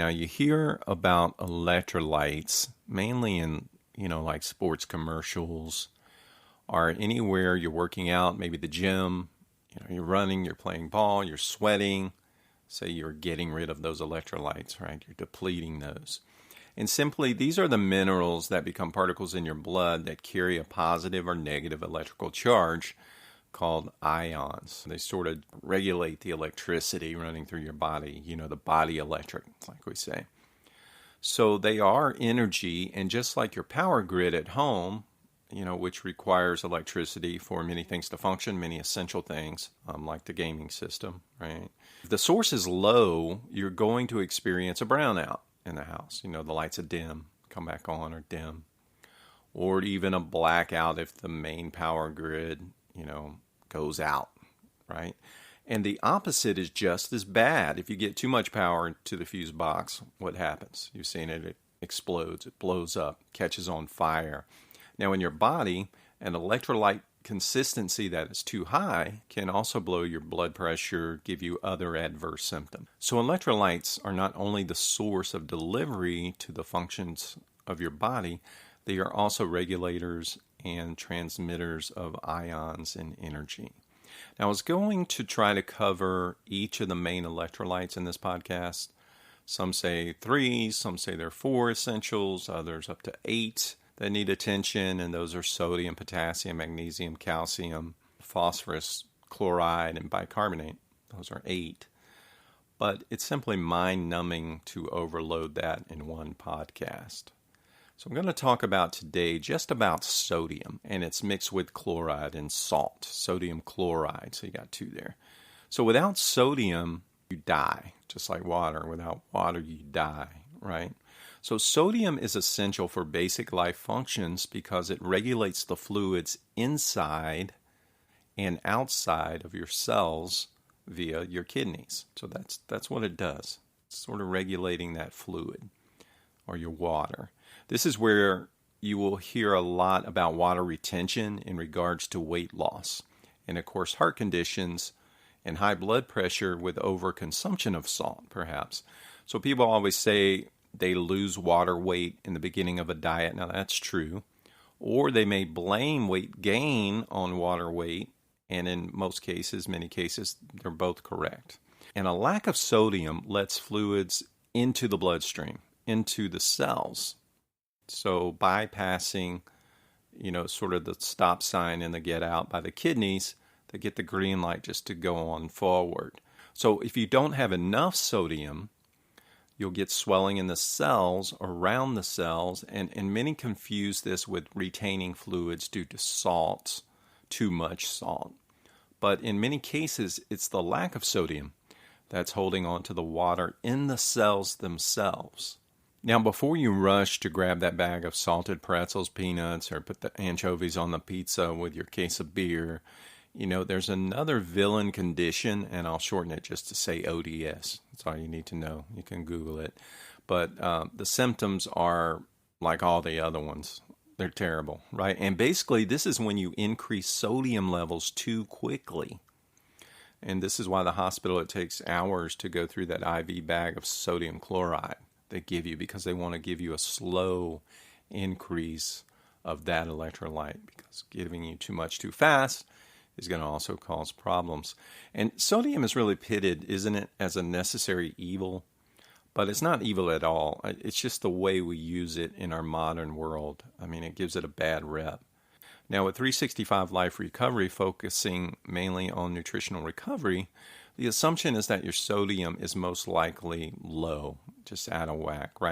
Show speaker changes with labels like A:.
A: Now you hear about electrolytes mainly in, like sports commercials or anywhere you're working out, maybe the gym, you're running, you're playing ball, you're sweating. Say you're getting rid of those electrolytes, right? You're depleting those. And simply, these are the minerals that become particles in your blood that carry a positive or negative electrical charge called ions. They sort of regulate the electricity running through your body, the body electric, like we say. So they are energy, and just like your power grid at home, which requires electricity for many things to function, many essential things, like the gaming system, right? If the source is low, you're going to experience a brownout in the house. The lights are dim, come back on or dim. Or even a blackout if the main power grid goes out, right? And the opposite is just as bad. If you get too much power to the fuse box, what happens? You've seen it explodes, it blows up, catches on fire. Now in your body, an electrolyte consistency that is too high can also blow your blood pressure, give you other adverse symptoms. So electrolytes are not only the source of delivery to the functions of your body, they are also regulators and transmitters of ions and energy. Now, I was going to try to cover each of the main electrolytes in this podcast. Some say 3, some say there are 4 essentials, others up to 8 that need attention, and those are sodium, potassium, magnesium, calcium, phosphorus, chloride, and bicarbonate. Those are 8. But it's simply mind-numbing to overload that in one podcast. So I'm going to talk about today just about sodium, and it's mixed with chloride and salt, sodium chloride. So you got 2 there. So without sodium, you die, just like water. Without water, you die, right? So sodium is essential for basic life functions because it regulates the fluids inside and outside of your cells via your kidneys. So that's what it does. It's sort of regulating that fluid or your water. This is where you will hear a lot about water retention in regards to weight loss. And of course, heart conditions and high blood pressure with overconsumption of salt, perhaps. So people always say they lose water weight in the beginning of a diet. Now that's true. Or they may blame weight gain on water weight. And in most cases, many cases, they're both correct. And a lack of sodium lets fluids into the bloodstream, into the cells. So bypassing, sort of the stop sign and the get out by the kidneys, they get the green light just to go on forward. So if you don't have enough sodium, you'll get swelling in the cells, around the cells, and many confuse this with retaining fluids due to salts, too much salt. But in many cases, it's the lack of sodium that's holding on to the water in the cells themselves. Now, before you rush to grab that bag of salted pretzels, peanuts, or put the anchovies on the pizza with your case of beer, there's another villain condition, and I'll shorten it just to say ODS. That's all you need to know. You can Google it. But the symptoms are like all the other ones. They're terrible, right? And basically, this is when you increase sodium levels too quickly. And this is why the hospital, it takes hours to go through that IV bag of sodium chloride they give you, because they want to give you a slow increase of that electrolyte, because giving you too much too fast is going to also cause problems. And sodium is really pitted, isn't it, as a necessary evil? But it's not evil at all. It's just the way we use it in our modern world. I mean, it gives it a bad rep. Now, with 365 Life Recovery focusing mainly on nutritional recovery, the assumption is that your sodium is most likely low, just out of whack, right?